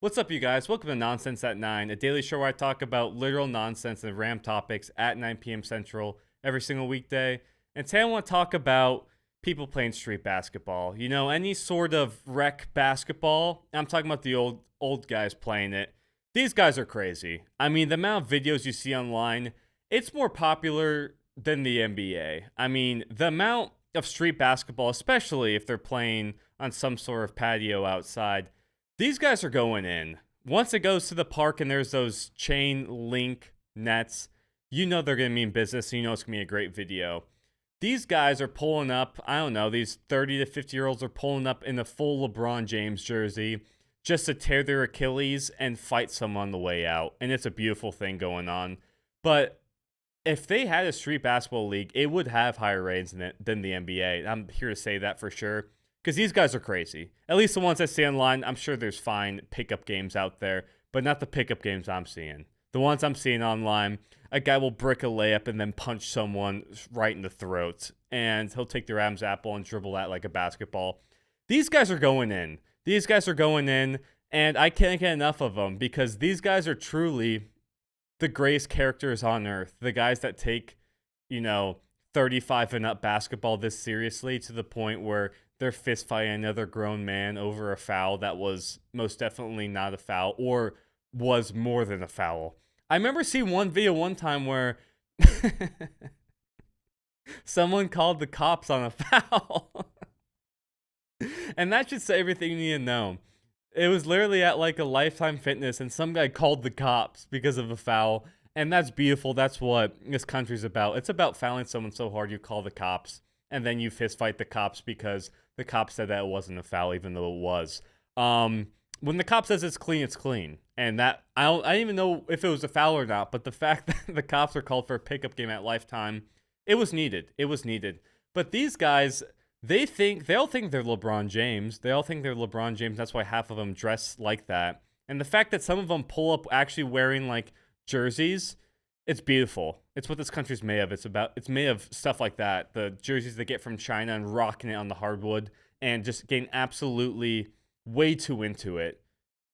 What's up, you guys? Welcome to Nonsense at 9, a daily show where I talk about literal nonsense and random topics at 9 p.m. Central every single weekday. And today I want to talk about people playing street basketball. You know, any sort of rec basketball. I'm talking about the old guys playing it. These guys are crazy. I mean, the amount of videos you see online, it's more popular than the NBA. I mean, the amount of street basketball, especially if they're playing on some sort of patio outside, these guys are going in. Once it goes to the park and there's those chain link nets, you know they're going to mean business, and you know it's going to be a great video. These guys are pulling up, I don't know, these 30 to 50-year-olds are pulling up in a full LeBron James jersey just to tear their Achilles and fight someone on the way out. And it's a beautiful thing going on. But if they had a street basketball league, it would have higher ratings than the NBA. I'm here to say that for sure. Because these guys are crazy. At least the ones I see online. I'm sure there's fine pickup games out there, but not the pickup games I'm seeing. The ones I'm seeing online, a guy will brick a layup and then punch someone right in the throat, and he'll take their Adam's apple and dribble that like a basketball. These guys are going in. These guys are going in, and I can't get enough of them because these guys are truly the greatest characters on earth. The guys that take, 35 and up basketball this seriously to the point where they're fist fighting another grown man over a foul that was most definitely not a foul or was more than a foul. I remember seeing one video one time where someone called the cops on a foul. And that should say everything you need to know. It was literally at like a Lifetime Fitness, and some guy called the cops because of a foul. And that's beautiful. That's what this country's about. It's about fouling someone so hard you call the cops, and then you fist fight the cops because the cop said that it wasn't a foul, even though it was. When the cop says it's clean. And that I don't even know if it was a foul or not. But the fact that the cops are called for a pickup game at Lifetime, it was needed. It was needed. But these guys, they all think they're LeBron James. They all think they're LeBron James. That's why half of them dress like that. And the fact that some of them pull up actually wearing like jerseys, it's beautiful. It's what this country's made of. It's made of stuff like that. The jerseys they get from China and rocking it on the hardwood and just getting absolutely way too into it.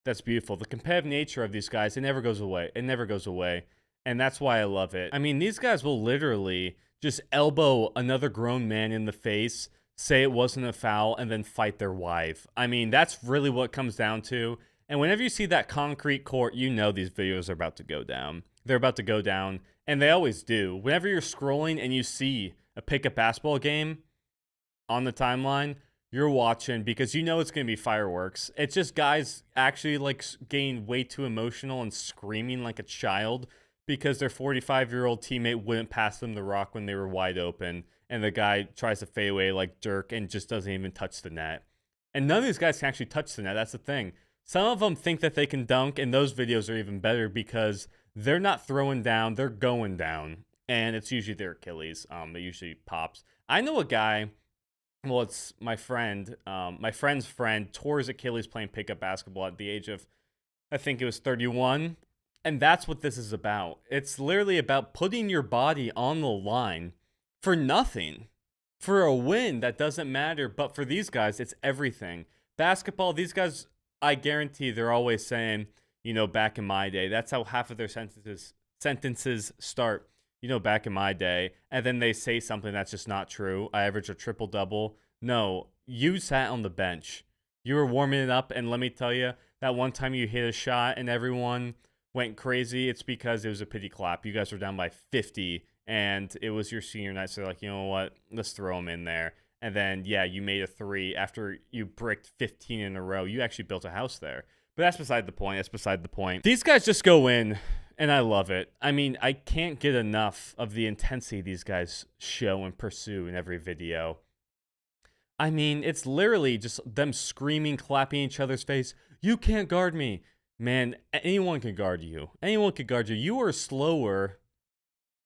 That's beautiful. The competitive nature of these guys, it never goes away. It never goes away. And that's why I love it. I mean, these guys will literally just elbow another grown man in the face, say it wasn't a foul, and then fight their wife. I mean, that's really what it comes down to. And whenever you see that concrete court, you know these videos are about to go down. They're about to go down, and they always do. Whenever you're scrolling and you see a pickup basketball game on the timeline, you're watching because you know it's going to be fireworks. It's just guys actually like getting way too emotional and screaming like a child because their 45-year-old teammate wouldn't pass them the rock when they were wide open, and the guy tries to fade away like Dirk and just doesn't even touch the net. And none of these guys can actually touch the net. That's the thing. Some of them think that they can dunk, and those videos are even better because they're not throwing down, they're going down. And it's usually their Achilles. It usually pops. I know a guy, well, it's my friend. My friend's friend tore his Achilles playing pickup basketball at the age of, I think it was 31. And that's what this is about. It's literally about putting your body on the line for nothing. For a win that doesn't matter. But for these guys, it's everything. Basketball, these guys, I guarantee they're always saying, back in my day. That's how half of their sentences start, back in my day. And then they say something that's just not true. I average a triple-double. No, you sat on the bench. You were warming it up, and let me tell you, that one time you hit a shot and everyone went crazy, it's because it was a pity clap. You guys were down by 50, and it was your senior night, so they're like, you know what, let's throw them in there. And then, yeah, you made a three after you bricked 15 in a row. You actually built a house there. But that's beside the point. That's beside the point. These guys just go in, and I love it. I mean, I can't get enough of the intensity these guys show and pursue in every video. I mean, it's literally just them screaming, clapping each other's face. You can't guard me. Man, anyone can guard you. Anyone can guard you. You are slower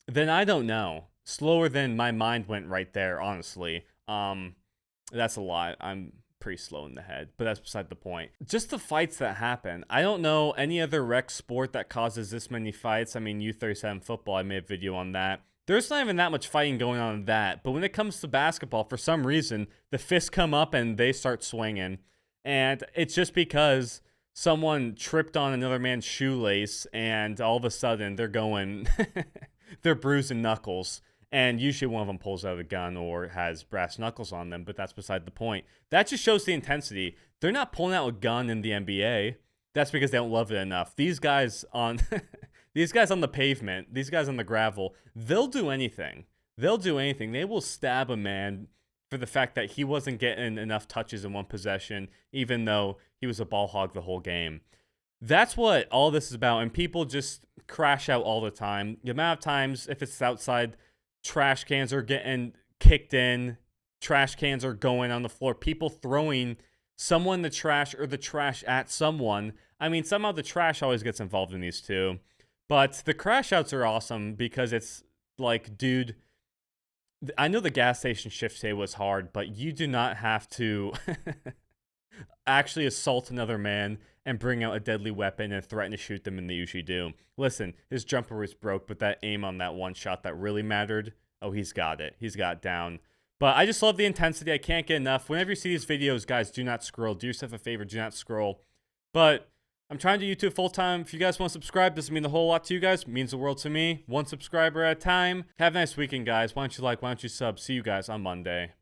than, I don't know. Slower than my mind went right there, honestly. That's a lot. I'm pretty slow in the head, but that's beside the point. Just the fights that happen. I don't know any other rec sport that causes this many fights. I mean, U37 football, I made a video on that. There's not even that much fighting going on in that, but when it comes to basketball, for some reason, the fists come up and they start swinging. And it's just because someone tripped on another man's shoelace and all of a sudden they're going, they're bruising knuckles. And usually one of them pulls out a gun or has brass knuckles on them, but that's beside the point. That just shows the intensity. They're not pulling out a gun in the NBA. That's because they don't love it enough. These guys on these guys on the pavement, these guys on the gravel, they'll do anything. They'll do anything. They will stab a man for the fact that he wasn't getting enough touches in one possession, even though he was a ball hog the whole game. That's what all this is about, and people just crash out all the time. The amount of times, if it's outside, trash cans are getting kicked in, trash cans are going on the floor, people throwing someone the trash or the trash at someone. I mean, somehow the trash always gets involved in these too. But the crash outs are awesome because it's like, dude, I know the gas station shift today was hard, but you do not have to actually assault another man and bring out a deadly weapon and threaten to shoot them, and they usually do. Listen, his jumper was broke, but that aim on that one shot that really mattered, oh, he's got it. He's got it down. But I just love the intensity. I can't get enough. Whenever you see these videos, guys, do not scroll. Do yourself a favor. Do not scroll. But I'm trying to do YouTube full-time. If you guys want to subscribe, this means a whole lot to you guys. It means the world to me. One subscriber at a time. Have a nice weekend, guys. Why don't you like? Why don't you sub? See you guys on Monday.